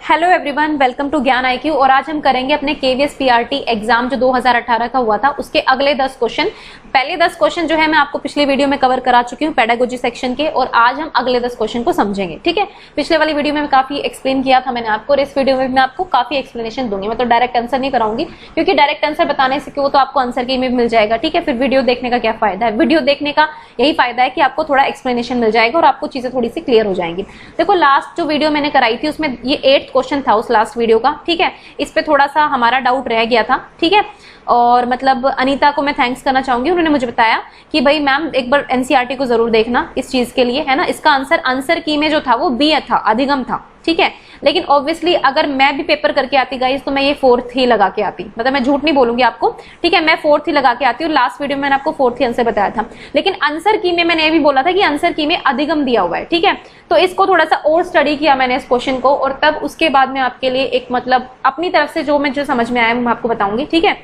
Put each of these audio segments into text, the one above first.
Hello everyone, welcome to ज्ञान IQ। और आज हम करेंगे अपने KVS PRT एग्जाम जो 2018 का हुआ था उसके अगले 10 क्वेश्चन। पहले 10 क्वेश्चन जो है मैं आपको पिछली वीडियो में कवर करा चुकी हूँ पेडागोजी सेक्शन के, और आज हम अगले 10 क्वेश्चन को समझेंगे। ठीक है, पिछले वाली वीडियो में काफी एक्सप्लेन किया था मैंने आपको, और इस वीडियो में मैं आपको काफी एक्सप्लेनेशन दूंगी। मैं तो डायरेक्ट आंसर नहीं कराऊंगी, क्योंकि डायरेक्ट आंसर बताने से तो आपको आंसर की इमेज मिल जाएगा। ठीक है, फिर वीडियो देखने का क्या फायदा है। वीडियो देखने का यही फायदा है कि आपको थोड़ा एक्सप्लेनेशन मिल जाएगा और आपको चीजें थोड़ी सी क्लियर हो जाएंगी। देखो, लास्ट जो वीडियो मैंने कराई थी उसमें ये 8th क्वेश्चन था उस लास्ट वीडियो का। ठीक है, इस पे थोड़ा सा हमारा डाउट रह गया था। ठीक है, और मतलब अनीता को मैं थैंक्स करना चाहूंगी, उन्होंने मुझे बताया कि भाई मैम एक बार NCERT को जरूर देखना इस चीज के लिए, है ना। इसका आंसर की में जो था वो बी था, अधिगम था। ठीक है, लेकिन ऑब्वियसली अगर मैं भी पेपर करके आती गाइस तो मैं ये 4th ही लगा के आती, मतलब मैं झूठ नहीं बोलूंगी आपको। ठीक है, मैं 4th ही लगा के आती हूँ। लास्ट वीडियो में मैंने आपको 4th ही आंसर बताया था, लेकिन आंसर की में मैंने ये भी बोला था कि आंसर की में अधिगम दिया हुआ है। ठीक है, तो इसको थोड़ा सा और स्टडी किया मैंने इस क्वेश्चन को, और तब उसके बाद में आपके लिए एक मतलब अपनी तरफ से जो समझ में आया मैं आपको बताऊंगी। ठीक है,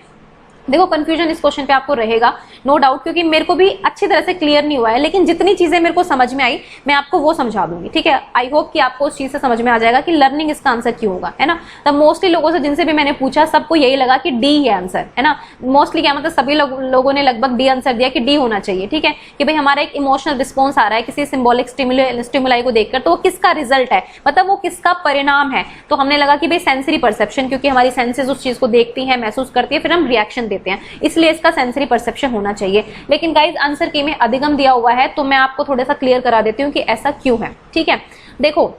देखो कंफ्यूजन इस क्वेश्चन पे आपको रहेगा नो डाउट, क्योंकि मेरे को भी अच्छी तरह से क्लियर नहीं हुआ है, लेकिन जितनी चीजें मेरे को समझ में आई मैं आपको वो समझा दूंगी। ठीक है, आई होप कि आपको उस चीज से समझ में आ जाएगा कि लर्निंग इसका आंसर क्यों होगा, है ना। तब मोस्टली लोगों से जिनसे भी मैंने पूछा सबको यही लगा कि डी है आंसर, है ना। मोस्टली क्या मतलब सभी लोगों ने लगभग डी आंसर दिया कि डी होना चाहिए। ठीक है, कि भाई हमारा एक इमोशनल रिस्पॉन्स आ रहा है किसी सिंबॉलिक स्टिमुलाई को देखकर, तो वो किसका रिजल्ट है, मतलब वो किसका परिणाम है। तो हमने लगा कि भाई सेंसरी परसेप्शन, क्योंकि हमारी सेंसेस उस चीज को देखती है, महसूस करती है, फिर हम रिएक्शन देते हैं, इसलिए इसका सेंसरी परसेप्शन होना चाहिए। लेकिन गाइज आंसर की में अधिगम दिया हुआ है, तो मैं आपको थोड़ा सा क्लियर करा देती हूँ कि ऐसा क्यों है। ठीक है, देखो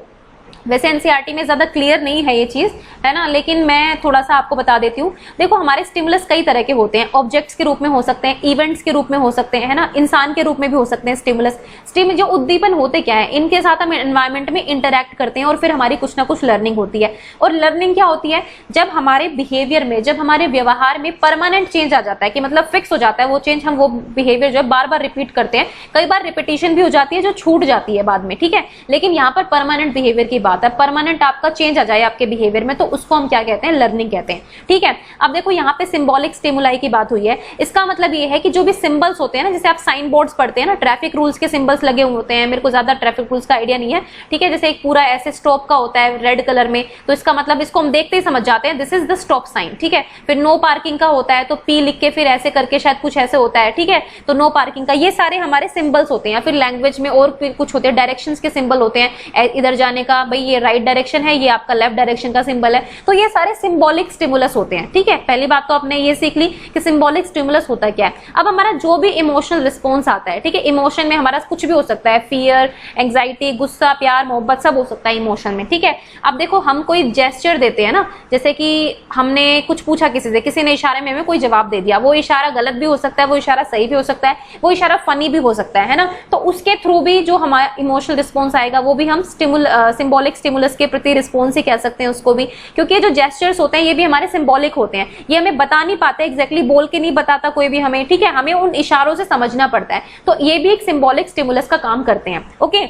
वैसे NCERT में ज्यादा क्लियर नहीं है ये चीज, है ना, लेकिन मैं थोड़ा सा आपको बता देती हूँ। देखो हमारे स्टिमुलस कई तरह के होते हैं, ऑब्जेक्ट्स के रूप में हो सकते हैं, इवेंट्स के रूप में हो सकते हैं, है ना, इंसान के रूप में भी हो सकते हैं स्टिमुलस। जो उद्दीपन होते क्या है, इनके साथ हम एनवायरमेंट में इंटरैक्ट करते हैं और फिर हमारी कुछ ना कुछ लर्निंग होती है। और लर्निंग क्या होती है, जब हमारे बिहेवियर में, जब हमारे व्यवहार में परमानेंट चेंज आ जाता है, कि मतलब फिक्स हो जाता है वो चेंज, हम वो बिहेवियर जो है बार बार रिपीट करते हैं। कई बार रिपीटिशन भी हो जाती है जो छूट जाती है बाद में। ठीक है, लेकिन यहाँ पर परमानेंट बिहेवियर की बात है, परमानेंट आपका चेंज आ जाए आपके बिहेवियर में, तो उसको हम क्या कहते हैं, लर्निंग कहते हैं। ठीक है, अब देखो यहाँ पे सिंबॉलिक स्टिमुलाई की बात हुई है। इसका मतलब ये है कि जो भी सिंबल्स होते हैं ना, जैसे आप साइन बोर्ड्स पढ़ते हैं ना, ट्रैफिक रूल्स के सिंबल्स लगे हुए होते हैं। मेरे को ज्यादा ट्रैफिक रूल्स का आइडिया नहीं है। ठीक है, जैसे एक पूरा ऐसे स्टॉप का होता है रेड कलर में, तो इसका मतलब इसको हम देखते ही समझ जाते हैं this is the stop sign. ठीक है, फिर नो पार्किंग का होता है तो P लिख के फिर ऐसे करके शायद कुछ ऐसे होता है। ठीक है, तो नो पार्किंग का, ये सारे हमारे सिंबल्स होते हैं। फिर लैंग्वेज में और फिर कुछ होते हैं, डायरेक्शंस के सिंबल होते हैं, इधर जाने का, भाई ये राइट डायरेक्शन है, ये आपका लेफ्ट डायरेक्शन का सिंबल है। तो ये सारे सिंबॉलिक स्टिमुलस होते हैं। ठीक है, पहली बात तो आपने ये सीख ली कि सिंबॉलिक स्टिमुलस होता क्या है। अब हमारा जो भी इमोशनल रिस्पॉन्स आता है, ठीक है, इमोशन में हमारा कुछ भी हो सकता है, फियर, एंग्जाइटी, गुस्सा, प्यार, मोहब्बत, सब हो सकता है इमोशन में। ठीक है, अब देखो हम कोई जेस्चर देते हैं ना, जैसे कि हमने कुछ पूछा किसी से, किसी ने इशारे में हमें कोई जवाब दे दिया, वो इशारा गलत भी हो सकता है, वो इशारा सही भी हो सकता है, वो इशारा फनी भी हो सकता है ना। तो उसके थ्रू भी जो हमारा इमोशनल रिस्पॉन्स आएगा वो भी हम सिंबॉलिक स्टिमुलस के प्रति रिस्पॉन्स ही कह सकते हैं उसको भी, क्योंकि ये जो जेस्चर्स होते हैं ये भी हमारे सिंबॉलिक होते हैं। ये हमें बता नहीं पाते, एग्जैक्टली बोल के नहीं बताता कोई भी हमें। ठीक है, हमें उन इशारों से समझना पड़ता है, तो ये भी एक सिंबॉलिक स्टिमुलस का काम करते हैं। ओके,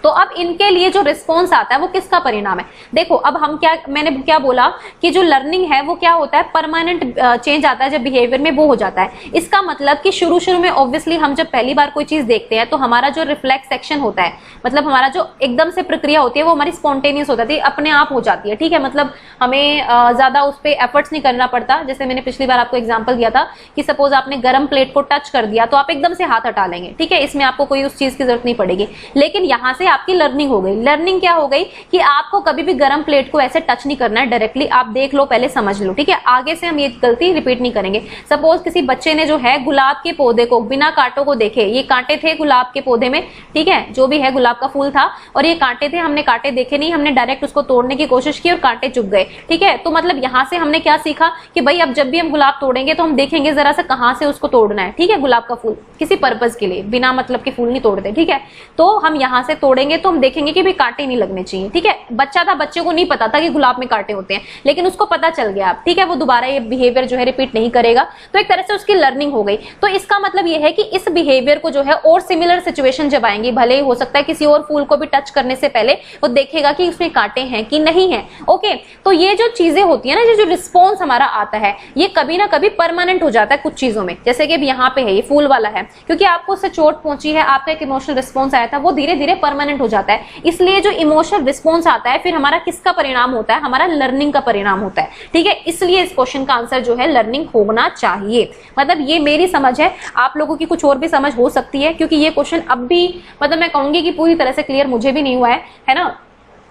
तो अब इनके लिए जो रिस्पॉन्स आता है वो किसका परिणाम है। देखो अब मैंने क्या बोला कि जो लर्निंग है वो क्या होता है, परमानेंट चेंज आता है जब बिहेवियर में, वो हो जाता है। इसका मतलब कि शुरू में ऑब्वियसली हम जब पहली बार कोई चीज देखते हैं तो हमारा जो रिफ्लेक्स एक्शन होता है, मतलब हमारा जो एकदम से प्रक्रिया होती है वो हमारी स्पॉन्टेनियस हो जाती है, अपने आप हो जाती है। ठीक है, मतलब हमें ज्यादा उस पर एफर्ट्स नहीं करना पड़ता। जैसे मैंने पिछली बार आपको एग्जाम्पल दिया था कि सपोज आपने गर्म प्लेट को टच कर दिया तो आप एकदम से हाथ हटा लेंगे। ठीक है, इसमें आपको कोई उस चीज की जरूरत नहीं पड़ेगी। लेकिन यहाँ से आपकी लर्निंग हो गई। लर्निंग क्या हो गई कि आपको कभी भी गर्म प्लेट को ऐसे टच नहीं करना है डायरेक्टली, आप देख लो, पहले समझ लो। ठीक है, आगे से हम ये गलती रिपीट नहीं करेंगे। सपोज किसी बच्चे ने जो है गुलाब के पौधे को बिना कांटों को देखे, ये कांटे थे गुलाब के पौधे में, ठीक है, जो भी है गुलाब का फूल था और ये कांटे थे, हमने कांटे देखे नहीं, हमने डायरेक्ट उसको तोड़ने की कोशिश की और कांटे चुभ गए। ठीक है, तो मतलब यहां से हमने क्या सीखा कि भाई अब जब भी हम गुलाब तोड़ेंगे तो हम देखेंगे जरा सा कहां से उसको तोड़ना है। ठीक है, गुलाब का फूल किसी पर्पज के लिए, बिना मतलब के फूल नहीं तोड़ते। ठीक है, तो हम यहां से तोड़ेंगे तो हम देखेंगे कि भाई कांटे नहीं लगने चाहिए। ठीक है, बच्चा था, बच्चे को नहीं पता था कि गुलाब में कांटे होते हैं, लेकिन उसको पता चल गया। ठीक है, वो दोबारा ये बिहेवियर जो है रिपीट नहीं करेगा, तो एक तरह से उसकी लर्निंग हो गई। तो इसका मतलब ये है कि इस बिहेवियर को जो है और सिमिलर सिचुएशन जब आएंगी, भले ही हो सकता है किसी और फूल को भी टच करने से पहले वो देखेगा कि उसमें कांटे हैं कि नहीं है। ओके, तो ये जो चीजें होती है ना, ये जो रिस्पॉन्स हमारा आता है ये कभी ना कभी परमानेंट हो जाता है कुछ चीजों में। जैसे कि यहाँ पे है, ये फूल वाला है, क्योंकि आपको उससे चोट पहुंची है, आपका एक इमोशनल रिस्पॉन्स आया था, वो धीरे धीरे परमानेंट इंपॉर्टेंट हो जाता है। इसलिए जो इमोशनल रिस्पॉन्स आता है फिर हमारा किसका परिणाम होता है, हमारा लर्निंग का परिणाम होता है। ठीक है, इसलिए इस क्वेश्चन का आंसर जो है लर्निंग होना चाहिए। मतलब ये मेरी समझ है, आप लोगों की कुछ और भी समझ हो सकती है, क्योंकि ये क्वेश्चन अब भी मतलब मैं कहूंगी कि पूरी तरह से क्लियर मुझे भी नहीं हुआ है ना।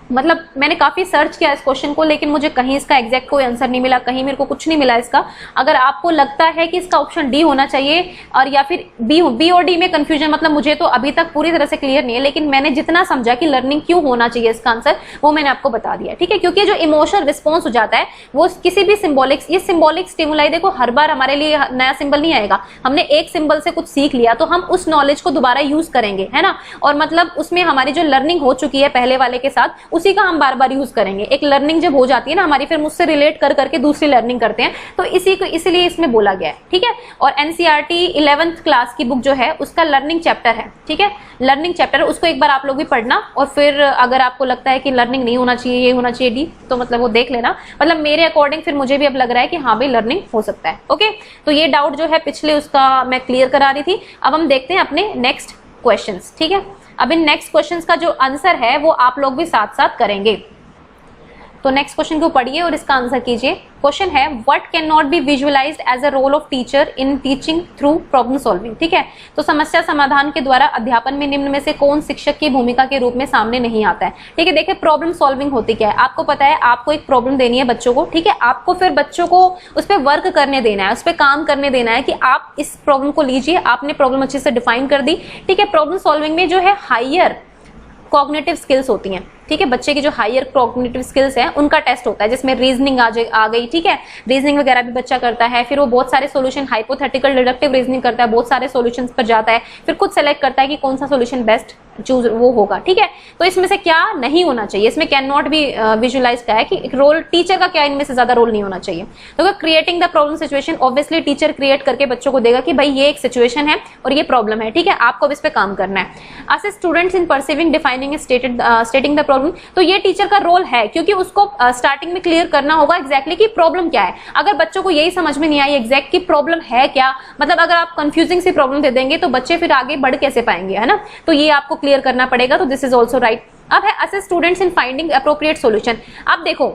मतलब मैंने काफी सर्च किया इस क्वेश्चन को, लेकिन मुझे कहीं इसका एग्जैक्ट कोई आंसर नहीं मिला, कहीं मेरे को कुछ नहीं मिला इसका। अगर आपको लगता है कि इसका ऑप्शन डी होना चाहिए और या फिर बी और डी में कंफ्यूजन, मतलब मुझे तो अभी तक पूरी तरह से क्लियर नहीं है, लेकिन मैंने जितना समझा कि लर्निंग क्यों होना चाहिए इसका आंसर, वो मैंने आपको बता दिया। ठीक है, क्योंकि जो इमोशनल रिस्पॉन्स हो जाता है वो किसी भी सिंबॉलिक, ये सिंबॉलिक स्टिमुलाई, देखो हर बार हमारे लिए नया सिंबल नहीं आएगा। हमने एक सिंबल से कुछ सीख लिया तो हम उस नॉलेज को दोबारा यूज करेंगे, है ना। और मतलब उसमें हमारी जो लर्निंग हो चुकी है पहले वाले के साथ, उसी का हम बार बार यूज करेंगे। एक लर्निंग जब हो जाती है ना हमारी, फिर मुझसे रिलेट कर करके दूसरी लर्निंग करते हैं, तो इसी को इसलिए इसमें बोला गया है। ठीक है, और एनसीईआरटी 11th क्लास की बुक जो है उसका लर्निंग चैप्टर है। ठीक है, लर्निंग चैप्टर, उसको एक बार आप लोग भी पढ़ना, और फिर अगर आपको लगता है कि लर्निंग नहीं होना चाहिए, ये होना चाहिए डी, तो मतलब वो देख लेना। मतलब मेरे अकॉर्डिंग फिर मुझे भी अब लग रहा है कि हाँ भाई लर्निंग हो सकता है। ओके, तो ये डाउट जो है पिछले उसका मैं क्लियर करा रही थी। अब हम देखते हैं अपने नेक्स्ट क्वेश्चंस। ठीक है, अब इन नेक्स्ट क्वेश्चंस का जो आंसर है वो आप लोग भी साथ साथ करेंगे। तो नेक्स्ट क्वेश्चन को पढ़िए और इसका आंसर कीजिए। क्वेश्चन है, what can not be visualised as a role of teacher in teaching through problem solving. ठीक है, तो समस्या समाधान के द्वारा अध्यापन में निम्न में से कौन शिक्षक की भूमिका के रूप में सामने नहीं आता है। ठीक है, देखिए प्रॉब्लम सॉल्विंग होती क्या है, आपको पता है, आपको एक प्रॉब्लम देनी है बच्चों को। ठीक है, आपको फिर बच्चों को उस पर वर्क करने देना है, उस पर काम करने देना है कि आप इस प्रॉब्लम को लीजिए। आपने प्रॉब्लम अच्छे से डिफाइन कर दी। ठीक है, प्रॉब्लम सॉल्विंग में जो है हायर कॉग्निटिव स्किल्स होती हैं। ठीक है, बच्चे की जो हायर कॉग्निटिव स्किल्स है उनका टेस्ट होता है, जिसमें रीजनिंग आ गई। ठीक है, रीजनिंग वगैरह भी बच्चा करता है, फिर वो बहुत सारे सॉल्यूशन, हाइपोथेटिकल डिडक्टिव रीजनिंग करता है, बहुत सारे सॉल्यूशंस पर जाता है, फिर खुद सेलेक्ट करता है कि कौन सा सॉल्यूशन बेस्ट चूज वो होगा। ठीक है, तो इसमें से क्या नहीं होना चाहिए, इसमें कैन नॉट बी विजुअलाइज का है कि रोल टीचर का क्या इनमें से ज्यादा रोल नहीं होना चाहिए। तो creating the problem situation, obviously teacher create करके बच्चों को देगा कि भाई ये एक सिचुएशन है और ये प्रॉब्लम है। ठीक है, आपको इस पे काम करना है। Assist students in perceiving, defining, stating the problem, तो ये टीचर का रोल है, क्योंकि उसको स्टार्टिंग में क्लियर करना होगा एग्जैक्टली कि प्रॉब्लम क्या है। अगर बच्चों को यही समझ में नहीं आई एग्जैक्ट की प्रॉब्लम है क्या, मतलब अगर आप कंफ्यूजिंग सी प्रॉब्लम दे देंगे तो बच्चे फिर आगे बढ़ कैसे पाएंगे, है ना। तो ये आपको क्लियर करना पड़ेगा। तो दिस इज ऑल्सो राइट। अब है assist students in finding appropriate solution. अब देखो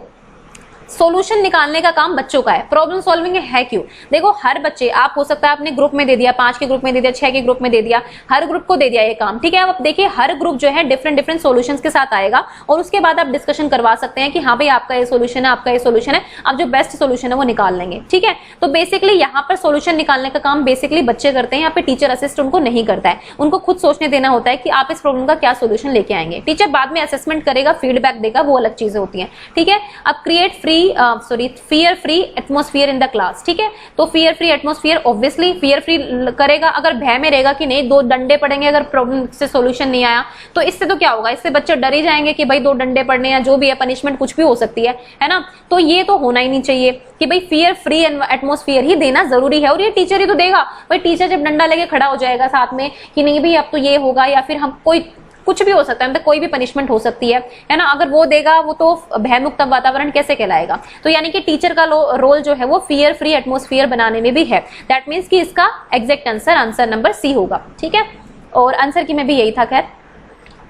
सॉल्यूशन निकालने का काम बच्चों का है, प्रॉब्लम सॉल्विंग है क्यों। देखो हर बच्चे, आप हो सकता है आपने ग्रुप में दे दिया, 5 के ग्रुप में दे दिया, 6 के ग्रुप में दे दिया, हर ग्रुप को दे दिया ये काम। ठीक है, अब देखिए हर ग्रुप जो है डिफरेंट डिफरेंट सॉल्यूशंस के साथ आएगा और उसके बाद आप डिस्कशन करवा सकते हैं कि हाँ भाई आपका ये सॉल्यूशन है, आपका ये सॉल्यूशन है, अब जो बेस्ट सॉल्यूशन है वो निकाल लेंगे। ठीक है, तो बेसिकली यहाँ पर सॉल्यूशन निकालने का काम बेसिकली बच्चे करते हैं, यहाँ पे टीचर असिस्ट उनको नहीं करता है। उनको खुद सोचने देना होता है कि आप इस प्रॉब्लम का क्या सॉल्यूशन लेके आएंगे। टीचर बाद में असेसमेंट करेगा, फीडबैक देगा, वो अलग चीजें होती हैं। ठीक है, अब create fear free atmosphere in the class. ठीक है, तो fear free atmosphere, obviously fear free करेगा, अगर भय में रहेगा कि नहीं 2 डंडे पड़ेंगे अगर प्रॉब्लम से सॉल्यूशन नहीं आया, तो इससे तो क्या होगा, इससे बच्चे डर ही जाएंगे कि भाई 2 डंडे पड़ने या जो भी है, पनिशमेंट कुछ भी हो सकती है ना। तो ये तो होना ही नहीं चाहिए कि भाई फियर फ्री एटमॉस्फेयर ही देना जरूरी है, और ये टीचर ही तो देगा। भाई टीचर जब डंडा लेके खड़ा हो जाएगा साथ में कि नहीं भाई अब तो ये होगा, या फिर हम कोई कुछ भी हो सकता है, मतलब कोई भी पनिशमेंट हो सकती है ना, अगर वो देगा वो तो भयमुक्त वातावरण कैसे कहलाएगा। तो यानी कि टीचर का रोल जो है वो फियर फ्री एटमॉस्फेयर बनाने में भी है। दैट मीन्स कि इसका एग्जैक्ट आंसर नंबर सी होगा। ठीक है, और आंसर की में भी यही था। खैर,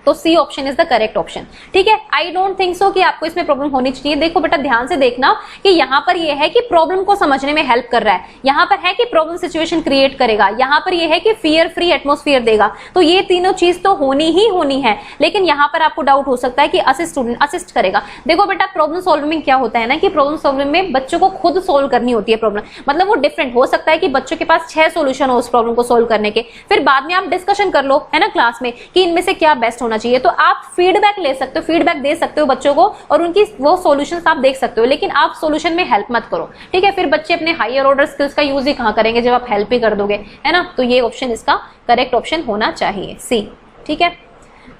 तो C option is the correct option. ठीक है, आई डोंट थिंक सो कि आपको इसमें प्रॉब्लम होनी चाहिए। देखो बेटा ध्यान से देखना कि यहाँ पर ये है कि प्रॉब्लम को समझने में हेल्प कर रहा है, यहाँ पर है कि प्रॉब्लम सिचुएशन क्रिएट करेगा, यहाँ पर ये है कि फियर फ्री एटमॉस्फेयर देगा। तो ये तीनों चीज तो होनी ही होनी है, लेकिन यहाँ पर आपको डाउट हो सकता है कि असिस्ट स्टूडेंट असिस्ट करेगा। देखो बेटा प्रॉब्लम सॉल्विंग में क्या होता है ना कि प्रॉब्लम सॉल्विंग में बच्चों को खुद सोल्व करनी होती है प्रॉब्लम, मतलब वो डिफरेंट हो सकता है कि बच्चों के पास 6 सॉल्यूशन हो उस प्रॉब्लम को सोल्व करने के, फिर बाद में आप डिस्कशन कर लो, है ना, क्लास में कि इनमें से क्या बेस्ट होना चाहिए। तो आप फीडबैक ले सकते हो, फीडबैक दे सकते हो बच्चों को और उनकी वो सॉल्यूशंस आप देख सकते हो, लेकिन आप सॉल्यूशन में हेल्प मत करो। ठीक है, फिर बच्चे अपने हायर ऑर्डर स्किल्स का यूज ही कहां करेंगे जब आप हेल्प ही कर दोगे, है ना। तो ये ऑप्शन इसका करेक्ट ऑप्शन होना चाहिए, सी। ठीक है,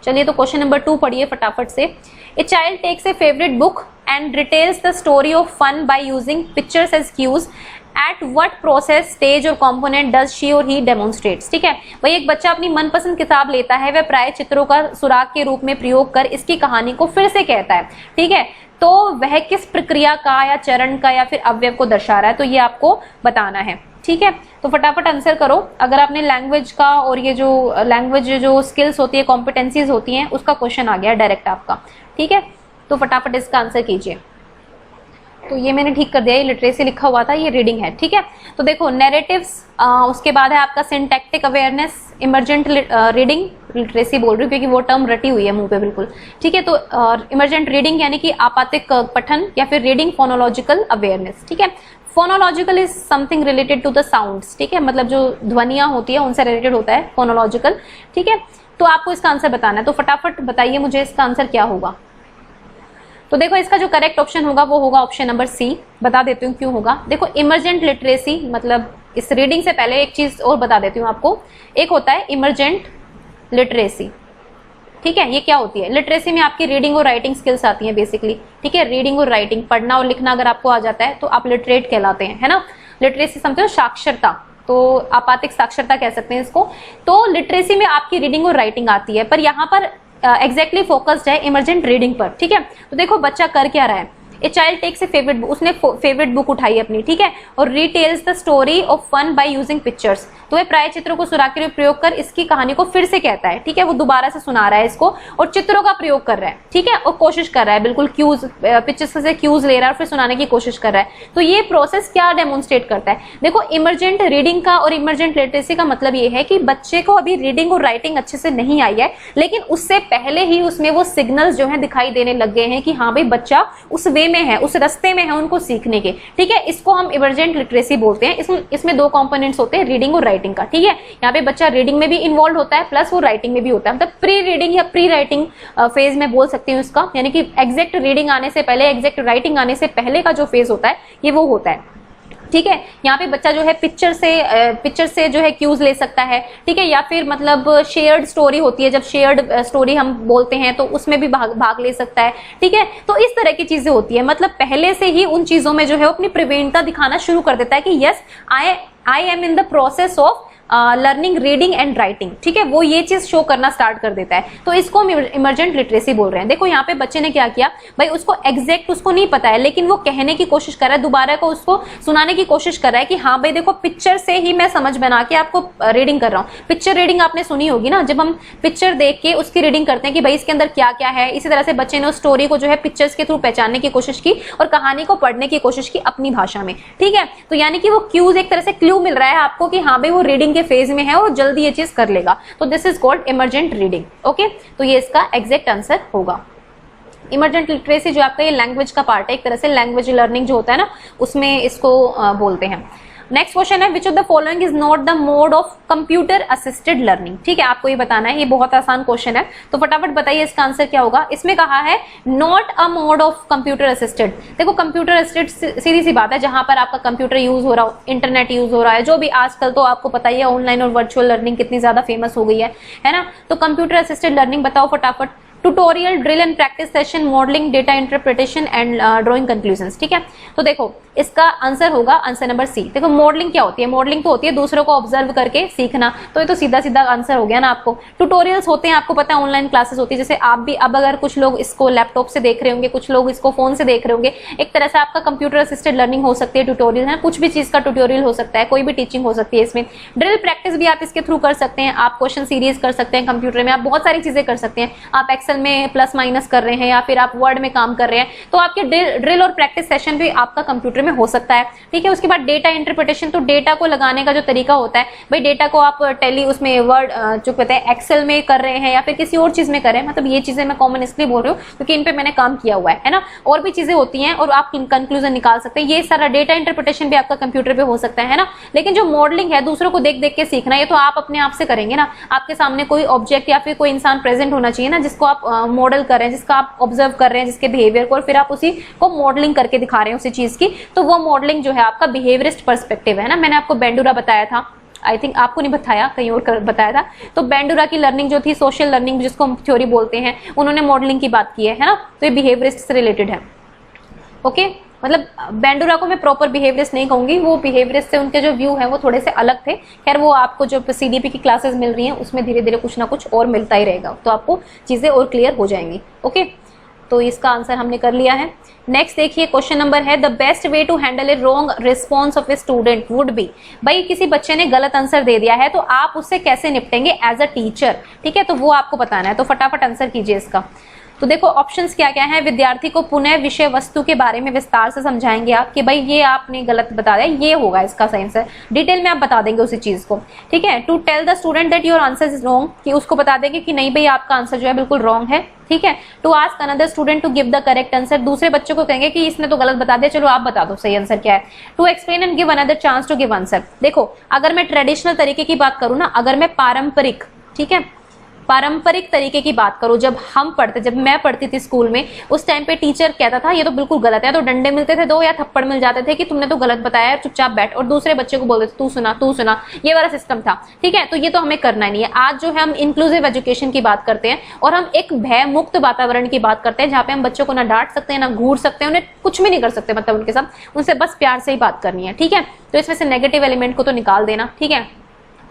चलिए तो क्वेश्चन नंबर 2 पढ़िए फटाफट से। A child takes a favourite book and details the story of fun by using pictures as cues. At what process, stage और component does she or he demonstrates। ठीक है, वही एक बच्चा अपनी मनपसंद किताब लेता है, वह प्राय चित्रों का सुराग के रूप में प्रयोग कर इसकी कहानी को फिर से कहता है। ठीक है, तो वह किस प्रक्रिया का या चरण का या फिर अवयव को दर्शा रहा है, तो ये आपको बताना है। ठीक है, तो फटाफट आंसर करो। अगर आपने लैंग्वेज का और ये जो लैंग्वेज जो स्किल्स होती है, कॉम्पिटेंसीज होती हैं, उसका क्वेश्चन आ गया डायरेक्ट आपका, ठीक है, तो फटाफट इसका आंसर कीजिए। तो ये मैंने ठीक कर दिया, ये लिटरेसी लिखा हुआ था, ये रीडिंग है, ठीक है। तो देखो नैरेटिव्स, उसके बाद है आपका syntactic awareness, emergent reading, literacy बोल रही हूँ क्योंकि वो टर्म रटी हुई है मुंह पे बिल्कुल, ठीक है। तो इमर्जेंट रीडिंग यानी कि आपातिक पठन, या फिर रीडिंग फोनोलॉजिकल अवेयरनेस, ठीक है। Phonological is something related to the sounds, ठीक है, मतलब जो ध्वनियां होती है उनसे रिलेटेड होता है फोनोलॉजिकल, ठीक है। तो आपको इसका आंसर बताना है, तो फटाफट बताइए मुझे इसका आंसर क्या होगा। तो देखो इसका जो करेक्ट ऑप्शन होगा वो होगा ऑप्शन नंबर सी। बता देती हूँ क्यों होगा। देखो इमर्जेंट लिटरेसी, मतलब इस रीडिंग से पहले एक चीज और बता देती हूँ आपको, एक होता है इमर्जेंट लिटरेसी, ठीक है। ये क्या होती है, लिटरेसी में आपकी रीडिंग और राइटिंग स्किल्स आती हैं बेसिकली, ठीक है। रीडिंग और राइटिंग, पढ़ना और लिखना अगर आपको आ जाता है तो आप लिटरेट कहलाते हैं, है ना। लिटरेसी समझते हो, साक्षरता, तो आपातिक साक्षरता कह सकते हैं इसको। तो लिटरेसी में आपकी रीडिंग और राइटिंग आती है, पर यहाँ पर एग्जैक्टली फोकस्ड है इमर्जेंट रीडिंग पर, ठीक है। तो देखो बच्चा कर क्या रहा है, a child takes a favourite book, उसने फेवरेट बुक उठाई अपनी, ठीक है, और retells the story of fun by using pictures, तो वह प्राय चित्रों को सुराख के लिए प्रयोग कर इसकी कहानी को फिर से कहता है, ठीक है। वो दोबारा से सुना रहा है इसको और चित्रों का प्रयोग कर रहा है, ठीक है, और कोशिश कर रहा है बिल्कुल क्यूज, पिक्चर्स से क्यूज ले रहा है और फिर सुनाने की कोशिश कर रहा है। तो ये प्रोसेस क्या डेमोन्स्ट्रेट करता है, देखो इमर्जेंट रीडिंग का और इमर्जेंट लिटरेसी का मतलब ये है कि बच्चे को अभी रीडिंग और राइटिंग अच्छे से नहीं आई है, लेकिन उससे पहले ही उसमें वो सिग्नल्स जो है दिखाई देने लग गए हैं कि हाँ भाई बच्चा उस वे में है, उस रास्ते में है उनको सीखने के, ठीक है। इसको हम इमर्जेंट लिटरेसी बोलते हैं। इसमें दो कंपोनेंट्स होते हैं, रीडिंग और राइटिंग का, ठीक है। यहाँ पे बच्चा रीडिंग में भी इन्वॉल्व होता है प्लस वो राइटिंग में भी होता है, मतलब प्री रीडिंग या प्री राइटिंग फेज में बोल सकती हूँ इसका, यानी कि एग्जैक्ट रीडिंग आने से पहले, एग्जैक्ट राइटिंग आने से पहले का जो फेज होता है ये वो होता है, ठीक है। यहाँ पे बच्चा जो है पिक्चर से जो है क्यूज ले सकता है, ठीक है, या फिर मतलब शेयर्ड स्टोरी होती है, जब शेयर्ड स्टोरी हम बोलते हैं तो उसमें भी भाग ले सकता है, ठीक है। तो इस तरह की चीजें होती है, मतलब पहले से ही उन चीजों में जो है अपनी प्रवीणता दिखाना शुरू कर देता है कि yes I am in the process of learning reading and writing, ठीक है, वो ये चीज शो करना स्टार्ट कर देता है। तो इसको हम इमर्जेंट लिटरेसी बोल रहे हैं। देखो यहाँ पे बच्चे ने क्या किया भाई, उसको एग्जैक्ट उसको नहीं पता है, लेकिन वो कहने की कोशिश कर रहा है, दोबारा को उसको सुनाने की कोशिश कर रहा है कि हाँ भाई देखो पिक्चर से ही मैं समझ बना के आपको रीडिंग कर रहा हूँ। पिक्चर रीडिंग आपने सुनी होगी ना, जब हम पिक्चर देख के उसकी रीडिंग करते हैं कि भाई इसके अंदर क्या क्या है। इसी तरह से बच्चे ने उस स्टोरी को जो है पिक्चर्स के थ्रू पहचानने की कोशिश की और कहानी को पढ़ने की कोशिश की अपनी भाषा में, ठीक है। तो यानी कि वो क्यूज, एक तरह से क्लू मिल रहा है आपको कि हाँ भाई वो रीडिंग के फेज में है और जल्दी ये चीज कर लेगा। तो this is called emergent reading, okay. तो ये इसका एग्जैक्ट आंसर होगा। इमर्जेंट लिटरेसी जो आपका ये लैंग्वेज का पार्ट है, एक तरह से लैंग्वेज लर्निंग जो होता है ना, उसमें इसको बोलते हैं। नेक्स्ट क्वेश्चन है, which of the following is not the mode of computer assisted learning, ठीक है, आपको ये बताना है। ये बहुत आसान क्वेश्चन है, तो फटाफट बताइए इसका आंसर क्या होगा। इसमें कहा है not a mode of computer assisted. देखो कंप्यूटर असिस्टेड सीधी सी बात है, जहां पर आपका कंप्यूटर यूज हो रहा हो, इंटरनेट यूज हो रहा है, जो भी आजकल तो आपको पता ही है ऑनलाइन और वर्चुअल लर्निंग कितनी ज्यादा फेमस हो गई है ना। तो कंप्यूटर असिस्टेड लर्निंग बताओ फटाफट। Tutorial, drill and practice session, modelling, data interpretation and drawing conclusions, ठीक है। तो देखो इसका आंसर होगा आंसर नंबर सी। देखो मॉडलिंग क्या होती है, मॉडलिंग तो होती है दूसरों को ऑब्जर्व करके सीखना, तो ये तो सीधा सीधा आंसर हो गया ना आपको। ट्यूटोरियल्स होते हैं, आपको पता है ऑनलाइन क्लासेस होती है, जैसे आप भी अब अगर कुछ लोग इसको लैपटॉप से देख रहे होंगे, कुछ लोग इसको फोन से देख रहे होंगे, एक तरह से आपका कंप्यूटर असिस्टेड लर्निंग हो सकती है। ट्यूटोरियल है, कुछ भी चीज का ट्यूटोरियल हो सकता है, कोई भी टीचिंग हो सकती है इसमें। ड्रिल प्रैक्टिस भी आप इसके थ्रू कर सकते हैं, आप क्वेश्चन सीरीज कर सकते हैं कंप्यूटर में, आप बहुत सारी चीजें कर सकते हैं। आप एक्सेल में प्लस माइनस कर रहे हैं या फिर आप वर्ड में काम कर रहे हैं, तो आपके ड्रिल और प्रैक्टिस सेशन भी आपका कंप्यूटर में हो सकता है, ठीक है। उसके बाद डेटा इंटरप्रिटेशन, तो डेटा को लगाने का जो तरीका होता है भाई, डेटा को आप टेली उसमें वर्ड जो कहते हैं एक्सेल में कर रहे हैं या फिर किसी और चीज में कर रहे हैं, मतलब ये चीजें मैं कॉमन इसलिए बोल रही हूँ क्योंकि इन पे मैंने काम किया हुआ है ना। और भी चीजें होती हैं और आप कंक्लूजन निकाल सकते हैं। ये सारा डेटा इंटरप्रिटेशन भी आपका कंप्यूटर पे हो सकता है ना। लेकिन जो मॉडलिंग है, दूसरों को देख देख के सीखना, ये तो आप अपने आप से करेंगे ना। आपके सामने कोई ऑब्जेक्ट या फिर कोई इंसान प्रेजेंट होना चाहिए ना, जिसको आप मॉडल कर रहे हैं, जिसका आप ऑब्जर्व कर रहे हैं, जिसके बिहेवियर को, और फिर आप उसी को मॉडलिंग करके दिखा रहे हैं उसी चीज की। तो वो मॉडलिंग जो है आपका बिहेवियरिस्ट पर्सपेक्टिव है ना। मैंने आपको बेंडूरा बताया था, आई थिंक आपको नहीं बताया, कहीं और बताया था। तो बेंडूरा की लर्निंग जो थी, सोशल लर्निंग जिसको हम थ्योरी बोलते हैं, उन्होंने मॉडलिंग की बात की है ना। तो ये बिहेवियरिस्ट से रिलेटेड है, ओके। मतलब बेंडूरा को मैं प्रॉपर बिहेवियरिस्ट नहीं कहूंगी, वो बिहेवियरिस्ट से उनके जो व्यू है वो थोड़े से अलग थे। खैर वो आपको जो सीडीपी की क्लासेस मिल रही हैं उसमें धीरे धीरे कुछ ना कुछ और मिलता ही रहेगा, तो आपको चीजें और क्लियर हो जाएंगी, ओके। तो इसका आंसर हमने कर लिया है। नेक्स्ट देखिए क्वेश्चन नंबर है, the best way to handle a wrong response of a student would be. भाई किसी बच्चे ने गलत आंसर दे दिया है तो आप उससे कैसे निपटेंगे एज अ टीचर, ठीक है, तो वो आपको बताना है। तो फटाफट आंसर कीजिए इसका। तो देखो ऑप्शंस क्या क्या है, विद्यार्थी को पुनः विषय वस्तु के बारे में विस्तार से समझाएंगे आप कि भाई ये आपने गलत बता दिया, ये होगा इसका सही आंसर, डिटेल में आप बता देंगे उसी चीज को, ठीक है। To tell the student that your answer is wrong, कि उसको बता देंगे कि नहीं भाई आपका आंसर जो है बिल्कुल रॉन्ग है, ठीक है। To ask another student to give the correct answer, दूसरे बच्चों को कहेंगे कि इसने तो गलत बता दिया, चलो आप बता दो सही आंसर क्या है। To explain and give another chance to give answer. देखो अगर मैं ट्रेडिशनल तरीके की बात करूं ना, अगर मैं पारंपरिक, ठीक है, पारंपरिक तरीके की बात करूं, जब मैं पढ़ती थी स्कूल में, उस टाइम पे टीचर कहता था ये तो बिल्कुल गलत है, तो डंडे मिलते थे 2 या थप्पड़ मिल जाते थे कि तुमने तो गलत बताया, चुपचाप बैठ, और दूसरे बच्चे को बोलते थे तू सुना, ये वाला सिस्टम था, ठीक है। तो ये तो हमें करना ही नहीं है। आज जो है हम इंक्लूसिव एजुकेशन की बात करते हैं और हम एक भय मुक्त वातावरण की बात करते हैं, जहाँ पे हम बच्चों को ना डांट सकते हैं, ना घूर सकते हैं, उन्हें कुछ भी नहीं कर सकते, मतलब उनके साथ उनसे बस प्यार से ही बात करनी है, ठीक है। तो इसमें से नेगेटिव एलिमेंट को तो निकाल देना, ठीक है।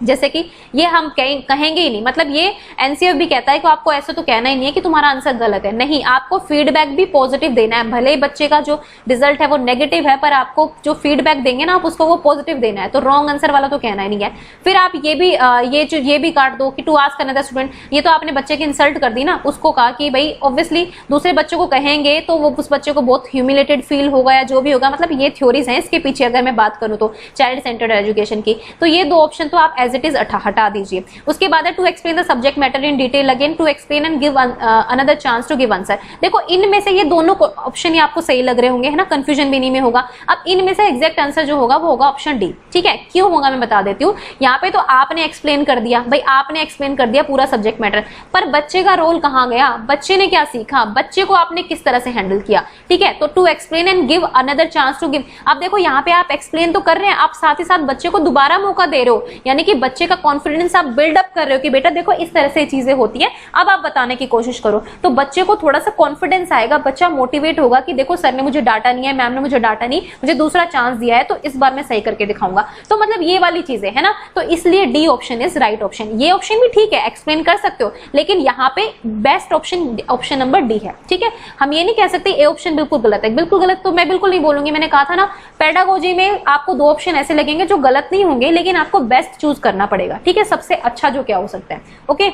जैसे कि ये हम कहेंगे ही नहीं, मतलब ये एनसीएफ भी कहता है कि आपको ऐसा तो कहना ही नहीं है कि तुम्हारा आंसर गलत है, नहीं, आपको फीडबैक भी पॉजिटिव देना है। भले ही बच्चे का जो रिजल्ट है वो नेगेटिव है, पर आपको जो फीडबैक देंगे ना आप उसको वो पॉजिटिव देना है। तो रॉन्ग आंसर वाला तो कहना ही नहीं है। फिर आप ये भी काट दो कि टू आस्क अनदर स्टूडेंट, ये तो आपने बच्चे की इंसल्ट कर दी ना, उसको कहा कि भाई ऑब्वियसली दूसरे बच्चों को कहेंगे तो वो उस बच्चे को बहुत ह्यूमिलेटेड फील होगा या जो भी होगा, मतलब ये थ्योरीज हैं इसके पीछे अगर मैं बात करूं तो चाइल्ड सेंटर्ड एजुकेशन की। तो ये 2 ऑप्शन तो आप एज इट इज हटा दीजिए। उसके बाद है to explain the subject matter in detail, again to explain and give another chance to give answer. देखो इनमें से ये दोनों ऑप्शन ही आपको सही लग रहे होंगे, है ना, कंफ्यूजन भी इन्हीं में होगा। अब इनमें से एग्जैक्ट आंसर जो होगा वो होगा ऑप्शन डी, ठीक है। क्यों होगा मैं बता देती हूँ। यहाँ पे तो आपने एक्सप्लेन कर दिया, भाई आपने एक्सप्लेन कर दिया पूरा सब्जेक्ट मैटर, पर बच्चे का रोल कहाँ गया, बच्चे ने क्या सीखा, बच्चे को आपने किस तरह से हैंडल किया, ठीक है। तो to explain and give another chance to give, अब देखो यहाँ पे आप एक्सप्लेन तो कर रहे हैं, आप साथ ही साथ बच्चे को दोबारा मौका दे रहे हो, यानी कि बच्चे का कॉन्फिडेंस आप बिल्डअप कर रहे हो कि बेटा देखो इस तरह से चीजें होती है, अब आप बताने की कोशिश करो। तो बच्चे को थोड़ा सा कॉन्फिडेंस आएगा, बच्चा मोटिवेट होगा कि देखो सर ने मुझे डांटा नहीं है, मैम ने मुझे डांटा नहीं, मुझे दूसरा चांस दिया है, तो इस बार मैं सही करके दिखाऊंगा। तो मतलब ये वाली चीजें है ना, तो इसलिए D option is right option. ये ऑप्शन भी ठीक है, एक्सप्लेन कर सकते हो, लेकिन यहाँ पे बेस्ट ऑप्शन नंबर डी है, ठीक है। हम ये नहीं कह सकते ए ऑप्शन बिल्कुल गलत है, बिल्कुल गलत तो मैं बिल्कुल नहीं बोलूंगी। मैंने कहा था ना, पेडागोजी में आपको 2 ऑप्शन ऐसे लगेंगे जो गलत नहीं होंगे, लेकिन आपको बेस्ट चूज करना पड़ेगा, ठीक है, सबसे अच्छा जो क्या हो सकता है, ओके।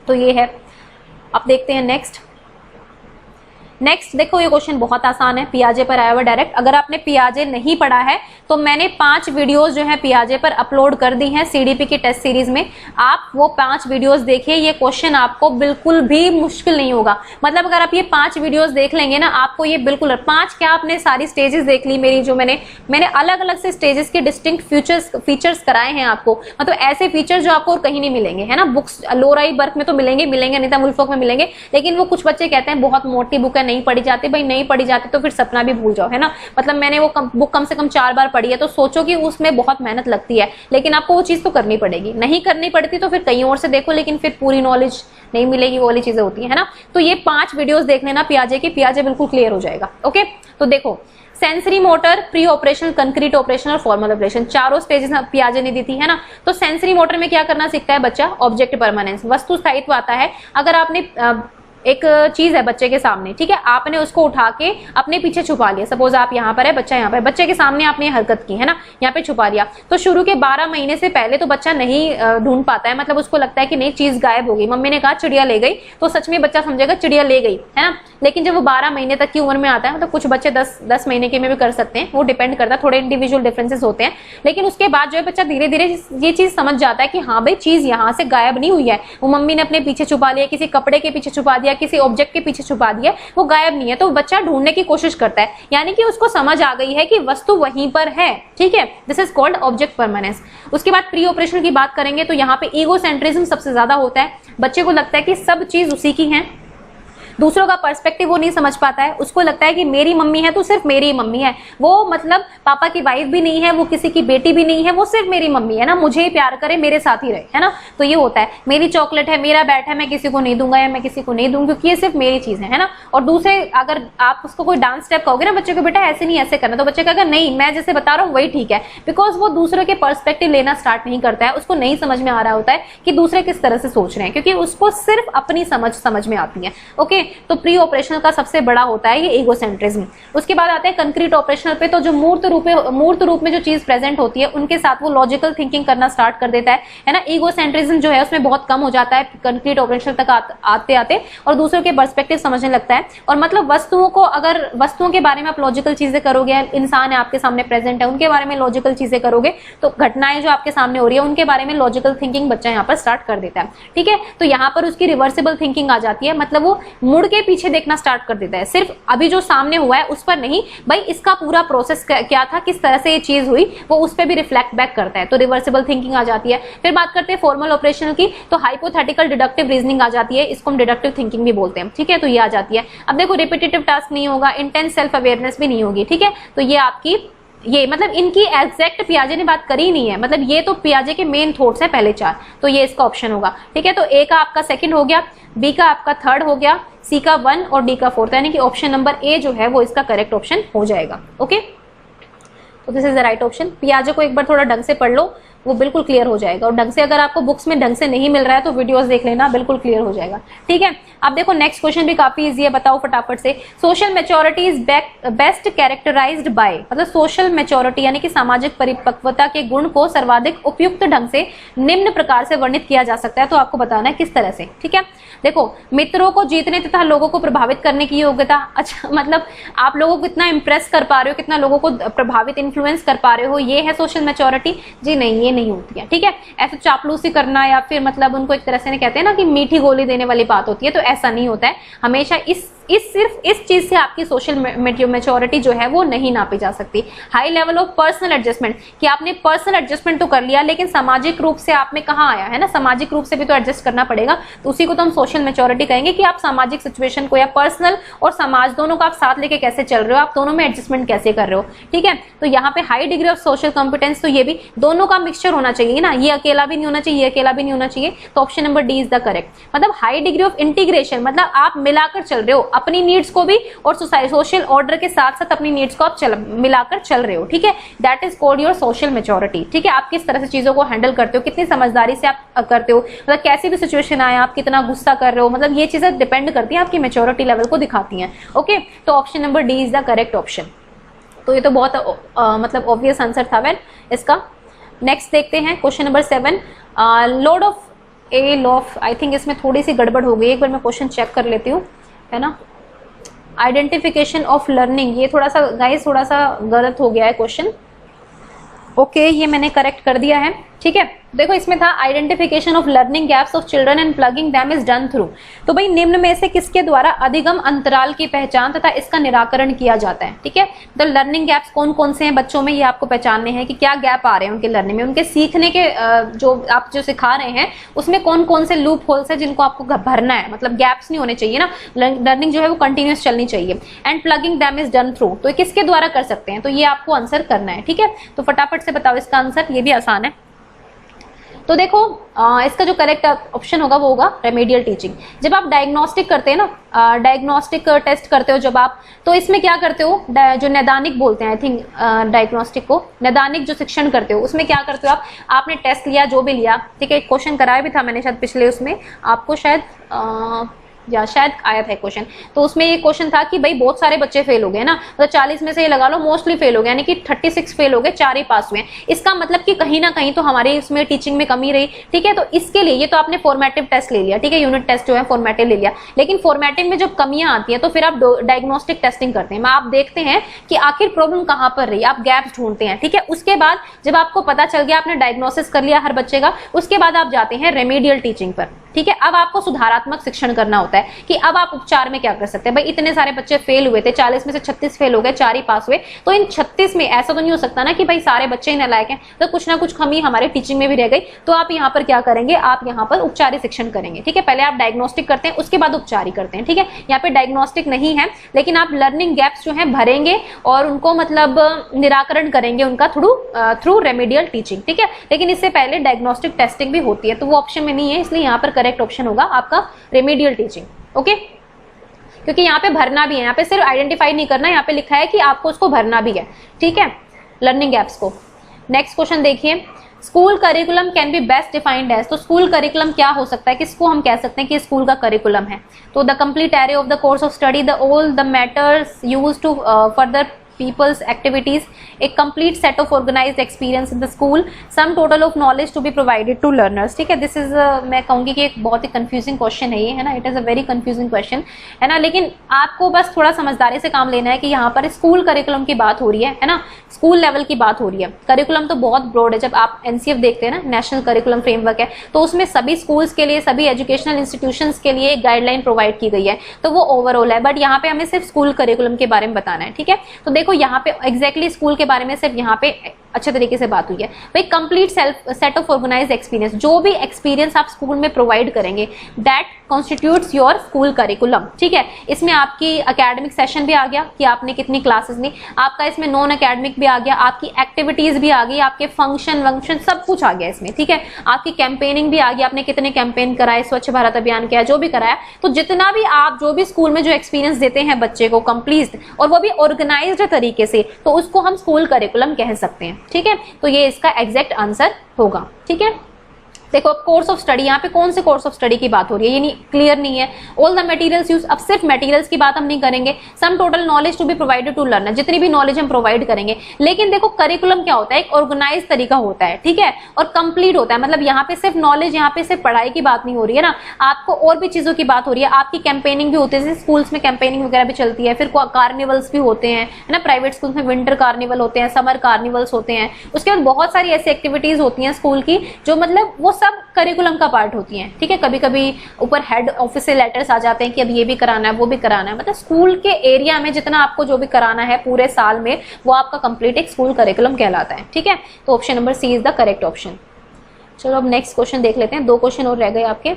तो ये है, अब देखते हैं नेक्स्ट देखो ये क्वेश्चन बहुत आसान है, पियाजे पर आया हुआ डायरेक्ट। अगर आपने पियाजे नहीं पढ़ा है तो मैंने 5 वीडियोस जो है पियाजे पर अपलोड कर दी हैं सीडीपी की टेस्ट सीरीज में, आप वो 5 वीडियोस देखिए। ये क्वेश्चन आपको बिल्कुल भी मुश्किल नहीं होगा, मतलब अगर आप ये 5 वीडियोस देख लेंगे ना, आपको ये बिल्कुल 5 क्या, आपने सारी स्टेजेस देख ली मेरी, जो मैंने अलग अलग से स्टेजेस के डिस्टिंक्ट फीचर्स कराए हैं आपको, मतलब ऐसे फीचर्स जो आपको और कहीं नहीं मिलेंगे, है ना। बुक्स लोराई बर्क में तो मिलेंगे, नीता मुल्फोक में मिलेंगे, लेकिन वो कुछ बच्चे कहते हैं बहुत मोटी बुक है, नहीं पढ़ी जाती। भाई नहीं पढ़ी जाती तो फिर सपना भी भूल जाओ, है ना। मतलब मैंने वो बुक कम से कम 4 बार पढ़ी है, तो सोचो कि उसमें बहुत मेहनत लगती है, लेकिन आपको वो चीज तो करनी पड़ेगी। नहीं करनी पड़ती तो फिर कहीं और से देखो, लेकिन फिर पूरी नॉलेज नहीं मिलेगी, वो वाली चीजें होती है ना। तो ये 5 वीडियोस देख लेना पियाजे की, पियाजे बिल्कुल क्लियर हो जाएगा, ओके। तो देखो sensory motor, pre operational, concrete operation और फॉर्मल ऑपरेशन, चारों स्टेजेस पियाजे ने दी थी, है ना। तो सेंसरी मोटर में क्या करना सीखता है बच्चा, ऑब्जेक्ट परमानेंस, वस्तु स्थायित्व आता है। अगर आपने एक चीज है बच्चे के सामने, ठीक है, आपने उसको उठा के अपने पीछे छुपा लिया, सपोज आप यहाँ पर है, बच्चा यहाँ पर, बच्चे के सामने आपने हरकत की, है ना, यहाँ पे छुपा लिया, तो शुरू के 12 महीने से पहले तो बच्चा नहीं ढूंढ पाता है, मतलब उसको लगता है कि नहीं चीज गायब हो गई, मम्मी ने कहा चिड़िया ले गई, तो सच में बच्चा समझेगा चिड़िया ले गई, है ना। लेकिन जब वो 12 महीने तक की उम्र में आता है, मतलब कुछ बच्चे 10 महीने के में भी कर सकते हैं, वो डिपेंड करता है, थोड़े इंडिविजुअल डिफरेंसेस होते हैं। लेकिन उसके बाद जो है बच्चा धीरे धीरे ये चीज समझ जाता है कि हाँ भाई चीज यहाँ से गायब नहीं हुई है, वो मम्मी ने अपने पीछे छुपा लिया, किसी कपड़े के पीछे छुपा दिया, किसी ऑब्जेक्ट के पीछे छुपा दिया, वो गायब नहीं है। तो बच्चा ढूंढने की कोशिश करता है, यानी कि उसको समझ आ गई है कि वस्तु वहीं पर है, ठीक है। This is called object permanence. उसके बाद प्री ऑपरेशन की बात करेंगे तो यहाँ पे ईगोसेंट्रिज्म सबसे ज्यादा होता है, बच्चे को लगता है कि सब चीज उसी की है, दूसरों का पर्सपेक्टिव वो नहीं समझ पाता है, उसको लगता है कि मेरी मम्मी है तो सिर्फ मेरी ही मम्मी है, वो मतलब पापा की वाइफ भी नहीं है, वो किसी की बेटी भी नहीं है, वो सिर्फ मेरी मम्मी है ना, मुझे ही प्यार करे, मेरे साथ ही रहे, है ना। तो ये होता है, मेरी चॉकलेट है, मेरा बैट है, मैं किसी को नहीं दूंगा या मैं किसी को नहीं दूंगी क्योंकि ये सिर्फ मेरी चीज है ना। और दूसरे अगर आप उसको कोई डांस स्टेप कहोगे ना बच्चे को, बेटा ऐसे नहीं ऐसे करना, तो बच्चे कहेगा नहीं मैं जैसे बता रहा हूँ वही ठीक है, बिकॉज वो दूसरे के पर्सपेक्टिव लेना स्टार्ट नहीं करता है, उसको नहीं समझ में आ रहा होता है कि दूसरे किस तरह से सोच रहे हैं, क्योंकि उसको सिर्फ अपनी समझ में आती है, ओके। तो प्री ऑपरेशनल का सबसे बड़ा होता है ये ईगोसेंट्रिज्म। उसके बाद आते हैं कंक्रीट ऑपरेशनल पे, तो जो मूर्त रूप में जो चीज प्रेजेंट होती है उनके साथ वो लॉजिकल थिंकिंग करना स्टार्ट कर देता है ना। ईगोसेंट्रिज्म जो है उसमें बहुत कम हो जाता है कंक्रीट ऑपरेशनल तक आते आते, और दूसरों के पर्सपेक्टिव समझने लगता है। और मतलब वस्तुओं के बारे में आप लॉजिकल चीजें करोगे, इंसान है आपके सामने प्रेजेंट है उनके बारे में लॉजिकल चीजें करोगे, तो घटनाएं जो आपके सामने हो रही है उनके बारे में लॉजिकल थिंकिंग बच्चा यहाँ पर स्टार्ट कर देता है। ठीक है, तो यहाँ पर उसकी रिवर्सिबल थिंकिंग आ जाती है, मतलब वो मुड़ के पीछे देखना स्टार्ट कर देता है, सिर्फ अभी जो सामने हुआ है उस पर नहीं, भाई इसका पूरा प्रोसेस क्या था, किस तरह से ये चीज हुई, वो उस पर भी रिफ्लेक्ट बैक करता है, तो रिवर्सिबल थिंकिंग आ जाती है। फिर बात करते हैं फॉर्मल ऑपरेशनल की, तो हाइपोथेटिकल डिडक्टिव रीजनिंग आ जाती है, इसको हम डिडक्टिव थिंकिंग भी बोलते हैं। ठीक है, तो ये आ जाती है। अब देखो रिपीटेटिव टास्क नहीं होगा, इंटेंस सेल्फ अवेयरनेस भी नहीं होगी। ठीक है, तो ये आपकी ये मतलब इनकी एग्जैक्ट पियाजे ने बात करी नहीं है, मतलब ये तो पियाजे के मेन थॉट्स है पहले 4, तो ये इसका ऑप्शन होगा। ठीक है, तो ए का आपका सेकंड हो गया, बी का आपका थर्ड हो गया, सी का 1 और डी का 4, यानी कि ऑप्शन नंबर ए जो है वो इसका करेक्ट ऑप्शन हो जाएगा। ओके, तो this is the right option. पियाजे को एक बार थोड़ा ढंग से पढ़ लो, वो बिल्कुल क्लियर हो जाएगा, और ढंग से अगर आपको बुक्स में ढंग से नहीं मिल रहा है तो वीडियोस देख लेना, बिल्कुल क्लियर हो जाएगा। ठीक है, अब देखो नेक्स्ट क्वेश्चन भी काफी इजी है, बताओ फटाफट से। Social maturity is best characterised by, मतलब सोशल मैच्योरिटी यानी कि सामाजिक परिपक्वता के गुण को सर्वाधिक उपयुक्त ढंग से निम्न प्रकार से वर्णित किया जा सकता है, तो आपको बताना है किस तरह से। ठीक है, देखो मित्रों को जीतने तथा लोगों को प्रभावित करने की योग्यता, अच्छा मतलब आप लोगों को कितना इंप्रेस कर पा रहे हो, कितना लोगों को प्रभावित इन्फ्लुएंस कर पा रहे हो, ये है सोशल मैच्योरिटी। जी नहीं, ये नहीं होती है। ठीक है, ऐसे चापलूसी करना या फिर मतलब उनको एक तरह से कहते हैं ना कि मीठी गोली देने वाली बात होती है, तो ऐसा नहीं होता है। हमेशा सिर्फ इस चीज से आपकी सोशल मैच्योरिटी जो है वो नहीं नापी जा सकती। High level of personal adjustment, कि आपने पर्सनल एडजस्टमेंट तो कर लिया, लेकिन सामाजिक रूप से आप में कहाँ आया है ना, सामाजिक रूप से भी तो एडजस्ट करना पड़ेगा, तो उसी को तो हम सोशल मैच्योरिटी कहेंगे कि आप सामाजिक सिचुएशन को या पर्सनल और समाज दोनों को आप साथ लेके कैसे चल रहे हो, आप दोनों में एडजस्टमेंट कैसे कर रहे हो। ठीक है, तो यहाँ पे high degree of social competence, तो ये भी दोनों का मिक्सचर होना चाहिए ना, ये अकेला भी नहीं होना चाहिए, ये अकेला भी नहीं होना चाहिए, तो option number D is the correct. मतलब हाई डिग्री ऑफ इंटीग्रेशन, मतलब आप मिलाकर चल रहे हो, अपनी नीड्स को भी और सोशल ऑर्डर के साथ साथ अपनी नीड्स को आप मिलाकर चल रहे हो। ठीक है, that is called your social maturity. ठीक है, आप किस तरह से चीजों को हैंडल करते हो, कितनी समझदारी से आप करते हो, मतलब कैसी भी सिचुएशन आए आप कितना गुस्सा कर रहे हो, मतलब ये चीजें डिपेंड करती हैं आपकी मैच्योरिटी लेवल को दिखाती हैं। ओके, तो option number D is the correct option. तो ये तो बहुत मतलब ऑब्वियस आंसर था वेल इसका। नेक्स्ट देखते हैं question number 7, Lord of A loaf, I think इसमें थोड़ी सी गड़बड़ हो गई, एक बार मैं क्वेश्चन चेक कर लेती हूँ, है ना। आइडेंटिफिकेशन ऑफ लर्निंग, ये थोड़ा सा गाइस थोड़ा सा गलत हो गया है क्वेश्चन। ओके, ये मैंने करेक्ट कर दिया है। ठीक है, देखो इसमें था identification of learning gaps of children and plugging them is done through, तो भाई निम्न में से किसके द्वारा अधिगम अंतराल की पहचान तथा इसका निराकरण किया जाता है। ठीक है, तो लर्निंग गैप्स कौन कौन से हैं बच्चों में, ये आपको पहचानने हैं कि क्या गैप आ रहे हैं उनके लर्निंग में, उनके सीखने के जो आप जो सिखा रहे हैं उसमें कौन कौन से लूप होल्स है जिनको आपको भरना है, मतलब गैप्स नहीं होने चाहिए ना, लर्निंग जो है वो कंटिन्यूस चलनी चाहिए। And plugging them is done through, तो किसके द्वारा कर सकते हैं, तो ये आपको आंसर करना है। ठीक है, तो फटाफट से बताओ इसका आंसर, ये भी आसान है। तो देखो इसका जो करेक्ट ऑप्शन होगा वो होगा रेमेडियल टीचिंग। जब आप डायग्नोस्टिक करते हैं ना, डायग्नोस्टिक टेस्ट करते हो जब आप, तो इसमें क्या करते हो, जो नैदानिक बोलते हैं आई थिंक डायग्नोस्टिक को, नैदानिक जो शिक्षण करते हो उसमें क्या करते हो आपने टेस्ट लिया जो भी लिया, ठीक है, एक क्वेश्चन कराया भी था मैंने शायद पिछले उसमें आपको शायद आया था क्वेश्चन, तो उसमें ये क्वेश्चन था कि भाई बहुत सारे बच्चे फेल हो गए ना, तो 40 में से ये लगा लो मोस्टली फेल हो गए, यानी कि 36 फेल हो गए, 4 ही पास हुए। इसका मतलब कि कहीं ना कहीं तो हमारे इसमें टीचिंग में कमी रही। ठीक है, तो इसके लिए ये तो आपने फॉर्मेटिव टेस्ट ले लिया, ठीक है, यूनिट टेस्ट जो है फॉर्मेटिव ले लिया, लेकिन फॉर्मेटिव में जब कमियां आती हैं तो फिर आप डायग्नोस्टिक टेस्टिंग करते हैं, आप देखते हैं कि आखिर प्रॉब्लम कहाँ पर रही, आप गैप्स ढूंढते हैं। ठीक है, उसके बाद जब आपको पता चल गया, आपने डायग्नोसिस कर लिया हर बच्चे का, उसके बाद आप जाते हैं रेमेडियल टीचिंग पर। ठीक है, अब आपको सुधारात्मक शिक्षण करना होता है कि अब आप उपचार में क्या कर सकते हैं। भाई इतने सारे बच्चे फेल हुए थे, 40 में से 36 फेल हो गए, 4 ही पास हुए, तो इन 36 में ऐसा तो नहीं हो सकता ना कि भाई सारे बच्चे ही नालायक हैं, तो कुछ ना कुछ कमी हमारे टीचिंग में भी रह गई, तो आप यहाँ पर क्या करेंगे, आप यहाँ पर उपचारी शिक्षण करेंगे। ठीक है, पहले आप डायग्नोस्टिक करते हैं, उसके बाद उपचारी करते हैं। ठीक है, यहाँ पे डायग्नोस्टिक नहीं है, लेकिन आप लर्निंग गैप्स जो है भरेंगे और उनको मतलब निराकरण करेंगे उनका थ्रू रेमेडियल टीचिंग। ठीक है, लेकिन इससे पहले डायग्नोस्टिक टेस्टिंग भी होती है, तो वो ऑप्शन में नहीं है, इसलिए यहाँ पर करेक्ट ऑप्शन होगा आपका रेमेडियल टीचिंग। ओके, क्योंकि यहाँ पे भरना भी है, यहाँ पे सिर्फ आइडेंटिफाई नहीं करना, यहाँ पे लिखा है कि आपको उसको भरना भी है। ठीक है, लर्निंग गैप्स को। नेक्स्ट क्वेश्चन देखिए, school curriculum can be best defined as, तो स्कूल करिकुलम क्या हो सकता है, किसको हम कह सकते हैं कि स्कूल का करिकुलम है? तो the complete array of the course of study, the all the matters used to further people's activities, a complete set of organized experience in the school, some total of knowledge to be provided to learners। ठीक है, this is मैं कहूंगी कि एक बहुत ही confusing question है ये, है ना, it is a very confusing question, है ना, लेकिन आपको बस थोड़ा समझदारी से काम लेना है कि यहाँ पर स्कूल करिकुलम की बात हो रही है ना, स्कूल लेवल की बात हो रही है। करिकुलम तो बहुत ब्रॉड है, जब आप एनसीएफ देखते हैं ना, नेशनल करिकुलम फ्रेमवर्क है, तो उसमें सभी स्कूल्स के लिए, सभी एजुकेशनल इंस्टीट्यूशंस के लिए एक गाइडलाइन प्रोवाइड की गई है, तो वो ओवरऑल है, बट यहाँ पे हमें सिर्फ स्कूल करिकुलम के बारे में बताना है। ठीक है, तो देखो यहाँ पे एग्जैक्टली स्कूल के बारे में सिर्फ यहाँ पे अच्छे तरीके से बात हुई है भाई। Complete set of organised experience, जो भी एक्सपीरियंस आप स्कूल में प्रोवाइड करेंगे, that constitutes your school curriculum. ठीक है, इसमें आपकी एकेडमिक सेशन भी आ गया कि आपने कितनी क्लासेस ली, आपका इसमें नॉन एकेडमिक भी आ गया, आपकी एक्टिविटीज भी आ गई, आपके फंक्शन सब कुछ आ गया इसमें। ठीक है, आपकी कैंपेनिंग भी आ गई, आपने कितने कैंपेन कराए, स्वच्छ भारत अभियान किया, जो भी कराया, तो जितना भी आप जो भी स्कूल में जो एक्सपीरियंस देते हैं बच्चे को कंप्लीट, और वो भी ऑर्गेनाइज्ड तरीके से, तो उसको हम स्कूल करिकुलम कह सकते हैं। ठीक है, तो ये इसका एग्जैक्ट आंसर होगा। ठीक है, देखो कोर्स ऑफ स्टडी, यहाँ पे कौन से कोर्स ऑफ स्टडी की बात हो रही है, ये नहीं क्लियर नहीं है। ऑल द मटेरियल्स यूज, अब सिर्फ मटेरियल्स की बात हम नहीं करेंगे, some total knowledge to be provided to learner, जितनी भी नॉलेज हम प्रोवाइड करेंगे। लेकिन देखो करिकुलम क्या होता है, एक ऑर्गेनाइज तरीका होता है, ठीक है, और कंप्लीट होता है, मतलब यहाँ पे सिर्फ नॉलेज, यहाँ पे सिर्फ पढ़ाई की बात नहीं हो रही है ना, आपको और भी चीजों की बात हो रही है, आपकी कैंपेनिंग भी होती है, जैसे स्कूल्स में कैंपेनिंग वगैरह भी चलती है, फिर कार्निवल्स भी होते हैं, है ना, प्राइवेट स्कूल्स में विंटर कार्निवल होते हैं, समर कार्निवल्स होते हैं, उसके बाद बहुत सारी ऐसी एक्टिविटीज होती हैं स्कूल की जो मतलब वो सब करिकुलम का पार्ट होती हैं। ठीक है, कभी कभी ऊपर हेड ऑफिस से लेटर्स आ जाते हैं कि अब ये भी कराना है, वो भी कराना है, मतलब स्कूल के एरिया में जितना आपको जो भी कराना है पूरे साल में, वो आपका कंप्लीट एक स्कूल करिकुलम कहलाता है। ठीक है, तो option number C is the correct option. चलो अब नेक्स्ट क्वेश्चन देख लेते हैं, 2 क्वेश्चन और रह गए आपके।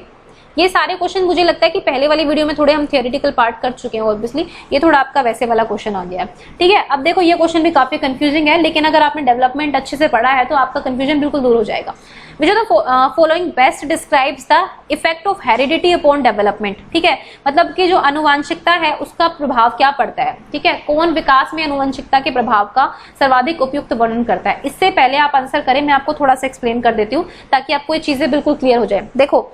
ये सारे क्वेश्चन मुझे लगता है कि पहले वाली वीडियो में थोड़े हम थियोरेटिकल पार्ट कर चुके हैं, ऑब्वियसली ये थोड़ा आपका वैसे वाला क्वेश्चन आ गया है। ठीक है, अब देखो ये क्वेश्चन भी काफी कंफ्यूजिंग है, लेकिन अगर आपने डेवलपमेंट अच्छे से पढ़ा है तो आपका कंफ्यूजन बिल्कुल दूर हो जाएगा। Which of the following best describes the effect of heredity upon development? ठीक है, मतलब कि जो आनुवंशिकता है उसका प्रभाव क्या पड़ता है। ठीक है, कौन विकास में आनुवंशिकता के प्रभाव का सर्वाधिक उपयुक्त वर्णन करता है। इससे पहले आप आंसर करें, मैं आपको थोड़ा सा एक्सप्लेन कर देती हूँ ताकि आपको ये चीजें बिल्कुल क्लियर हो जाए। देखो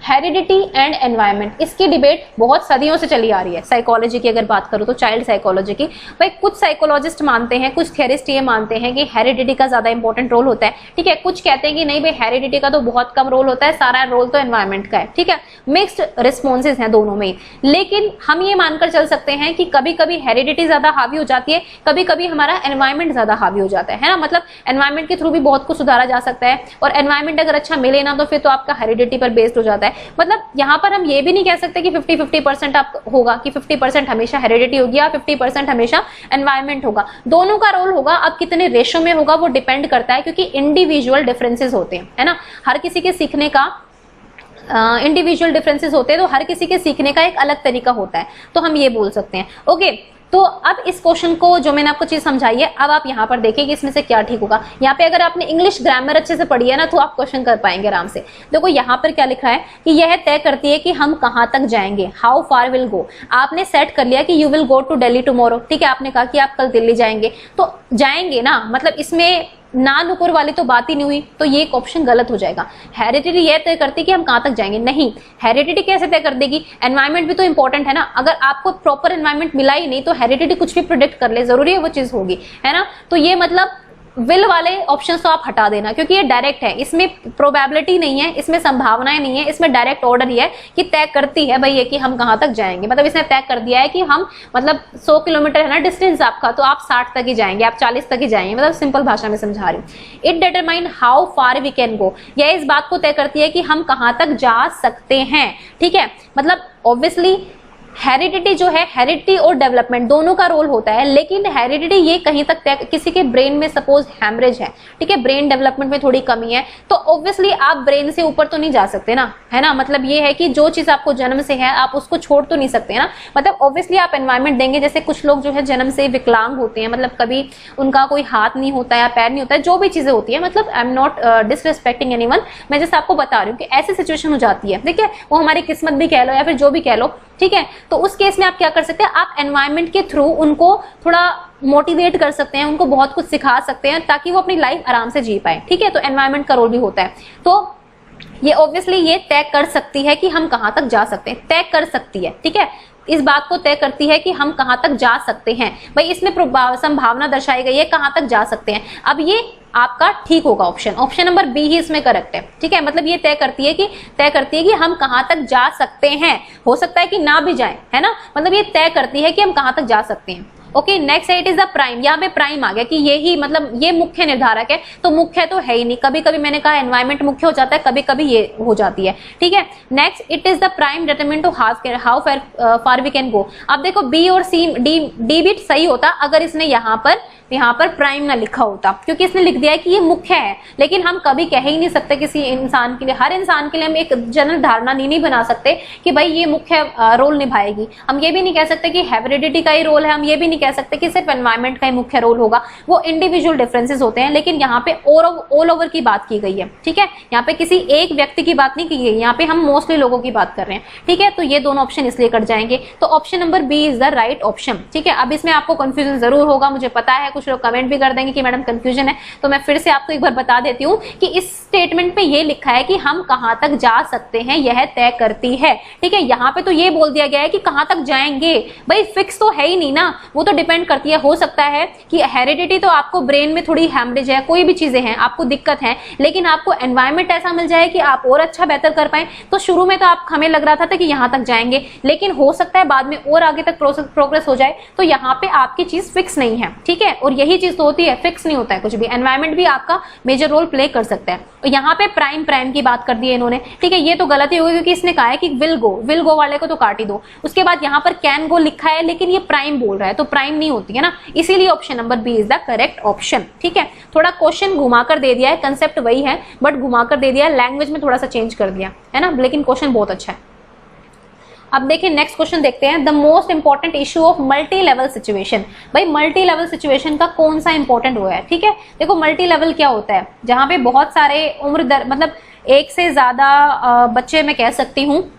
हेरिडिटी एंड एनवायरनमेंट, इसकी डिबेट बहुत सदियों से चली आ रही है। साइकोलॉजी की अगर बात करूं तो चाइल्ड साइकोलॉजी की, भाई कुछ साइकोलॉजिस्ट मानते हैं, कुछ थियरिस्ट ये मानते हैं कि हेरिडिटी का ज्यादा इंपॉर्टेंट रोल होता है। ठीक है, कुछ कहते हैं कि नहीं भाई हेरिडिटी का तो बहुत कम रोल होता है, सारा रोल तो एनवायरनमेंट का है। ठीक है, मिक्स्ड रिस्पॉन्सेज हैं दोनों में, लेकिन हम ये मानकर चल सकते हैं कि कभी कभी हेरिडिटी ज्यादा हावी हो जाती है, कभी कभी हमारा एनवायरनमेंट ज्यादा हावी हो जाता है ना, मतलब एनवायरनमेंट के थ्रू भी बहुत कुछ सुधारा जा सकता है, और एनवायरनमेंट अगर अच्छा मिले ना तो फिर तो आपका हेरिडिटी पर बेस्ड हो जाता है। मतलब यहाँ पर हम ये भी नहीं कह सकते कि 50-50% आप होगा कि 50% हमेशा हेरिडिटी होगी या 50% हमेशा एनवायरनमेंट होगा, दोनों का रोल होगा। अब कितने रेशो में होगा वो डिपेंड करता है, क्योंकि इंडिविजुअल डिफरेंसेस होते हैं, है ना, हर किसी के सीखने का इंडिविजुअल डिफरेंसेस होते हैं, तो हर किसी के सीखने का एक अलग तरीका होता है, तो हम ये बोल सकते हैं। ओके, तो अब इस क्वेश्चन को जो मैंने आपको चीज समझाई है, अब आप यहाँ पर देखिए कि इसमें से क्या ठीक होगा। यहाँ पे अगर आपने इंग्लिश ग्रामर अच्छे से पढ़ी है ना तो आप क्वेश्चन कर पाएंगे आराम से। देखो यहाँ पर क्या लिखा है कि यह तय करती है कि हम कहाँ तक जाएंगे, हाउ फार विल गो। आपने सेट कर लिया कि you will go to Delhi tomorrow, ठीक है, आपने कहा कि आप कल दिल्ली जाएंगे, तो जाएंगे ना, मतलब इसमें ना नुकुर वाली तो बात ही नहीं हुई, तो ये एक ऑप्शन गलत हो जाएगा। हेरिडिटी ये तय करती है कि हम कहाँ तक जाएंगे, नहीं, हेरिडिटी कैसे तय कर देगी, एनवायरनमेंट भी तो इंपॉर्टेंट है ना, अगर आपको प्रॉपर एनवायरनमेंट मिला ही नहीं तो हेरिडिटी कुछ भी प्रिडिक्ट कर ले, जरूरी है वो चीज होगी, है ना। तो ये मतलब विल वाले ऑप्शंस तो आप हटा देना, क्योंकि ये डायरेक्ट है, इसमें प्रोबेबिलिटी नहीं है, इसमें संभावनाएं नहीं है, इसमें डायरेक्ट ऑर्डर ही है कि तय करती है भाई ये कि हम कहाँ तक जाएंगे। मतलब इसने तय कर दिया है कि हम, मतलब 100 किलोमीटर है ना डिस्टेंस आपका, तो आप 60 तक ही जाएंगे, आप 40 तक ही जाएंगे, मतलब सिंपल भाषा में समझा रही हूँ। It determine how far we can go, यह इस बात को तय करती है कि हम कहाँ तक जा सकते हैं। ठीक है, मतलब ऑब्वियसली हेरिडिटी जो है, हेरिडिटी और डेवलपमेंट दोनों का रोल होता है, लेकिन हेरिडिटी ये कहीं तक तय, किसी के ब्रेन में सपोज हैमरेज है, ठीक है, ब्रेन डेवलपमेंट में थोड़ी कमी है, तो ऑब्वियसली आप ब्रेन से ऊपर तो नहीं जा सकते ना, है ना। मतलब ये है कि जो चीज आपको जन्म से है आप उसको छोड़ तो नहीं सकते ना, मतलब ऑब्वियसली आप एनवायरनमेंट देंगे। जैसे कुछ लोग जो है जन्म से विकलांग होते हैं, मतलब कभी उनका कोई हाथ नहीं होता या पैर नहीं होता है, जो भी चीजें होती है, मतलब I am not disrespecting anyone, मैं जैसे आपको बता रही हूँ कि ऐसी सिचुएशन हो जाती है, ठीक है, वो हमारी किस्मत भी कह लो या फिर जो भी कह लो, ठीक है। तो उस केस में आप क्या कर सकते हैं, आप एनवायरनमेंट के थ्रू उनको थोड़ा मोटिवेट कर सकते हैं, उनको बहुत कुछ सिखा सकते हैं ताकि वो अपनी लाइफ आराम से जी पाए, ठीक है। तो एनवायरनमेंट का रोल भी होता है। तो ये ऑब्वियसली ये तय कर सकती है कि हम कहां तक जा सकते हैं, तय कर सकती है, ठीक है। इस बात को तय करती है कि हम कहां तक जा सकते हैं, भाई इसमें संभावना दर्शाई गई है कहां तक जा सकते हैं। अब ये आपका ठीक होगा ऑप्शन नंबर बी ही इसमें करेक्ट है, ठीक है। मतलब ये तय करती है कि हम कहां तक जा सकते हैं, हो सकता है कि ना भी जाए, है ना। मतलब ये तय करती है कि हम कहां तक जा सकते हैं। Okay, next it is the prime. यहाँ पे प्राइम आ गया कि ये ही मतलब ये मुख्य निर्धारक है, तो मुख्य तो है ही नहीं, कभी कभी मैंने कहा एनवायरनमेंट मुख्य हो जाता है, कभी कभी ये हो जाती है, ठीक है। Next it is the prime determinant to how far we can go. अब देखो बी और सी डी भी सही होता अगर इसने यहाँ पर प्राइम ना लिखा होता, क्योंकि इसने लिख दिया है कि ये मुख्य है, लेकिन हम कभी कह ही नहीं सकते किसी इंसान के लिए, हर इंसान के लिए हम एक जनरल धारणा नहीं बना सकते कि भाई ये मुख्य रोल निभाएगी। हम ये भी नहीं कह सकते कि हेरिडिटी का ही रोल है, हम ये भी नहीं कह सकते कि सिर्फ एनवायरनमेंट का ही मुख्य रोल होगा, वो इंडिविजुअल डिफरेंसेस होते हैं। लेकिन यहाँ पे ऑल ओवर की बात की गई है, ठीक है। यहाँ पे किसी एक व्यक्ति की बात नहीं की गई, यहाँ पे हम मोस्टली लोगों की बात कर रहे हैं, ठीक है। तो ये दोनों ऑप्शन इसलिए कट जाएंगे। तो option number B is the right option, ठीक है। अब इसमें आपको कंफ्यूजन जरूर होगा, मुझे पता है, कुछ लोग कमेंट भी कर देंगे कि मैडम कंफ्यूजन है, तो मैं फिर से आपको एक बार बता देती हूँ कि इस स्टेटमेंट पे ये लिखा है कि हम कहां तक जा सकते हैं यह तय करती है, ठीक है। यहाँ पे तो ये बोल दिया गया है कि कहां तक जाएंगे, भाई फिक्स तो है ही नहीं ना, वो तो डिपेंड करती है। हो सकता है कि हेरिडिटी तो आपको ब्रेन में थोड़ी हैमरेज है, कोई भी चीजें हैं, आपको दिक्कत है, लेकिन आपको एनवायरनमेंट ऐसा मिल जाए कि आप और अच्छा बेहतर कर पाए। तो शुरू में तो आप हमें लग रहा था कि यहाँ तक जाएंगे, लेकिन हो सकता है बाद में और आगे तक प्रोग्रेस हो जाए। तो यहाँ पे आपकी चीज फिक्स नहीं है, ठीक है। और यही चीज तो होती है, फिक्स नहीं होता है कुछ भी, एनवायरनमेंट भी आपका मेजर रोल प्ले कर सकता है। तो यहाँ पे प्राइम की बात कर दी है इन्होंने, ठीक है। ये तो गलती होगी क्योंकि इसने कहा है कि विल गो वाले को तो काट ही दो। उसके बाद यहाँ पर कैन गो लिखा है, लेकिन ये प्राइम बोल रहा है, तो प्राइम नहीं होती है ना, इसीलिए option number B is the correct option, ठीक है। थोड़ा क्वेश्चन घुमाकर दे दिया है, कंसेप्ट वही है बट घुमाकर दे दिया है, लैंग्वेज में थोड़ा सा चेंज कर दिया है ना, लेकिन क्वेश्चन बहुत अच्छा है। अब देखिए नेक्स्ट क्वेश्चन देखते हैं, the most important issue of multi level situation. भाई मल्टी लेवल सिचुएशन का कौन सा इंपॉर्टेंट हुआ है, ठीक है। देखो मल्टी लेवल क्या होता है, जहां पे बहुत सारे मतलब एक से ज्यादा बच्चे मैं कह सकती हूँ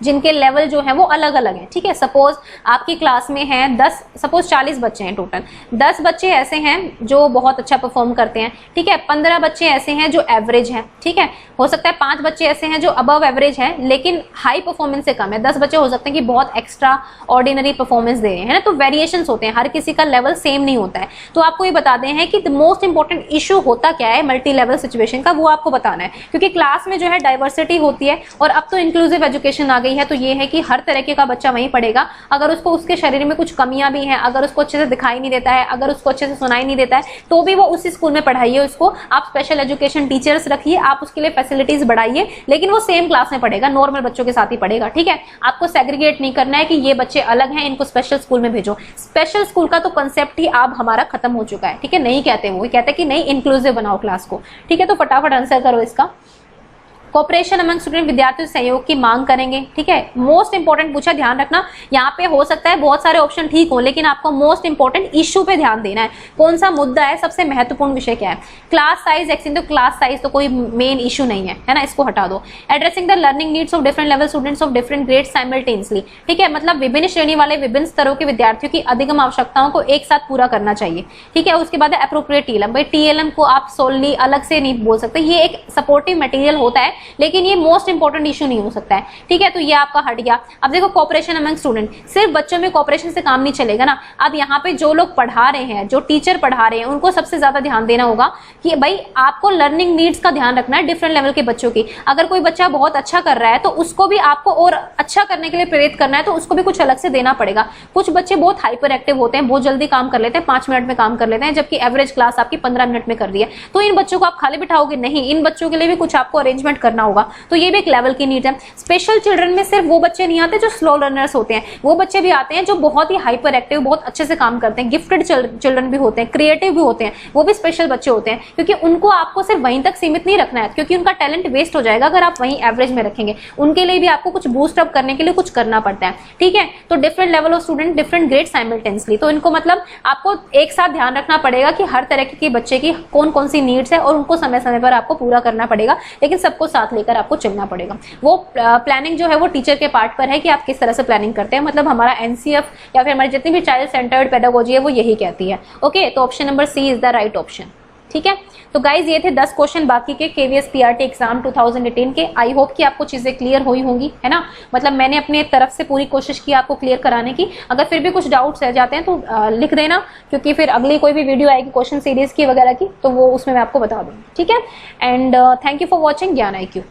जिनके लेवल जो है वो अलग अलग हैं, ठीक है। सपोज आपकी क्लास में है 10, सपोज 40 बच्चे हैं टोटल, 10 बच्चे ऐसे हैं जो बहुत अच्छा परफॉर्म करते हैं, ठीक है। 15 बच्चे ऐसे हैं जो एवरेज हैं, ठीक है। हो सकता है 5 बच्चे ऐसे हैं जो अबव एवरेज हैं लेकिन हाई परफॉर्मेंस से कम है। 10 बच्चे हो सकते हैं कि बहुत एक्स्ट्रा ऑर्डिनरी परफॉर्मेंस दे रहे हैं ना, तो वेरिएशंस होते हैं, हर किसी का लेवल सेम नहीं होता है। तो आपको ये बताते हैं कि द मोस्ट इंपॉर्टेंट इशू होता क्या है मल्टी लेवल सिचुएशन का, वो आपको बताना है, क्योंकि क्लास में जो है डाइवर्सिटी होती है और अब तो इंक्लूसिव एजुकेशन आ गई है। तो ये है कि हर तरीके का बच्चा वहीं पढ़ेगा, अगर उसको उसके शरीर में कुछ कमियां भी हैं, अगर उसको अच्छे से दिखाई नहीं देता है, अगर उसको अच्छे से सुनाई नहीं देता है, तो भी वो उसी स्कूल में पढ़ाइए उसको। आप स्पेशल एजुकेशन टीचर्स रखिए, आप उसके लिए फैसिलिटीज बढ़ाइए, लेकिन वो सेम क्लास में पढ़ेगा, नॉर्मल बच्चों के साथ ही पढ़ेगा, ठीक है। आपको सेग्रीगेट नहीं करना है कि ये बच्चे अलग हैं, इनको स्पेशल स्कूल में भेजो। स्पेशल स्कूल का तो कंसेप्ट ही अब हमारा खत्म हो चुका है, ठीक है। नहीं कहते, वो कहते हैं कि नहीं इंक्लूसिव बनाओ क्लास को, ठीक है। तो फटाफट आंसर करो इसका। कोऑपरेशन अमंग स्टूडेंट, विद्यार्थियों सहयोग की मांग करेंगे, ठीक है। मोस्ट इंपॉर्टेंट पूछा, ध्यान रखना, यहाँ पे हो सकता है बहुत सारे ऑप्शन ठीक हो, लेकिन आपको मोस्ट इंपॉर्टेंट इश्यू पे ध्यान देना है, कौन सा मुद्दा है, सबसे महत्वपूर्ण विषय क्या है। क्लास साइज एक्सटेंड, तो क्लास साइज तो कोई मेन इशू नहीं है ना, इसको हटा दो। Addressing the learning needs of different level students of different grade simultaneously, ठीक है। मतलब विभिन्न श्रेणी वाले विभिन्न स्तरों के विद्यार्थियों की अधिगम आवश्यकताओं को एक साथ पूरा करना चाहिए, ठीक है। उसके बाद एप्रोप्रिएट टीएलएम, भाई टीएलएम को आप सोलली अलग से नहीं बोल सकते, ये एक सपोर्टिव मटेरियल होता है, लेकिन ये मोस्ट इंपॉर्टेंट इशू नहीं हो सकता है, ठीक है। तो ये आपका हट गया। अब देखो कोऑपरेशन अमंग स्टूडेंट, सिर्फ बच्चों में कोऑपरेशन से काम नहीं चलेगा ना। अब यहाँ पे जो लोग पढ़ा रहे हैं, जो टीचर पढ़ा रहे हैं, उनको सबसे ज्यादा ध्यान देना होगा कि भाई आपको लर्निंग नीड्स का ध्यान रखना है डिफरेंट लेवल के बच्चों की। अगर कोई बच्चा बहुत अच्छा कर रहा है तो उसको भी आपको और अच्छा करने के लिए प्रेरित करना है, तो उसको भी कुछ अलग से देना पड़ेगा। कुछ बच्चे बहुत हाइपर एक्टिव होते हैं, बहुत जल्दी काम कर लेते हैं, 5 मिनट में काम कर लेते हैं, जबकि एवरेज क्लास आपकी 15 मिनट में कर रही है। तो इन बच्चों को आप खाली बिठाओगे नहीं, इन बच्चों के लिए भी कुछ आपको अरेंजमेंट करना होगा। तो ये भी एक लेवल की नीड है। स्पेशल चिल्ड्रन में सिर्फ वो बच्चे नहीं आते जो स्लो लर्नर्स होते हैं, वो बच्चे भी आते हैं जो बहुत ही हाइपर एक्टिव, बहुत अच्छे से काम करते हैं। गिफ्टेड चिल्ड्रन भी होते हैं, क्रिएटिव भी होते हैं, वो भी स्पेशल बच्चे होते हैं, क्योंकि उनको आपको सिर्फ वहीं तक सीमित नहीं रखना है, क्योंकि उनका टैलेंट वेस्ट हो जाएगा अगर आप वहीं एवरेज में रखेंगे। उनके लिए भी आपको कुछ बूस्ट अप करने के लिए कुछ करना पड़ता है, ठीक है। तो different level of student, different grade simultaneously, तो इनको मतलब आपको एक साथ ध्यान रखना पड़ेगा कि हर तरह के बच्चे की कौन कौन सी नीड्स है और उनको समय समय पर आपको पूरा करना पड़ेगा, लेकिन सबको साथ साथ लेकर आपको चलना पड़ेगा। वो प्लानिंग जो है वो टीचर के पार्ट पर है कि आप किस तरह से प्लानिंग करते हैं, मतलब हमारा एनसीएफ या फिर हमारी जितनी भी चाइल्ड सेंटर्ड पेडागोजी है वो यही कहती है। ओके, तो option number C is the right option. ठीक है, तो गाइज ये थे 10 क्वेश्चन बाकी के केवीएस पीआरटी एग्जाम 2018 के। आई होप कि आपको चीजें क्लियर हुई होंगी, है ना। मतलब मैंने अपने तरफ से पूरी कोशिश की आपको क्लियर कराने की। अगर फिर भी कुछ डाउट्स रह जाते हैं तो लिख देना, क्योंकि फिर अगली कोई भी वीडियो आएगी क्वेश्चन सीरीज की वगैरह की तो वो उसमें मैं आपको बता दूंगी। ठीक है, and thank you for watching ज्ञान IQ।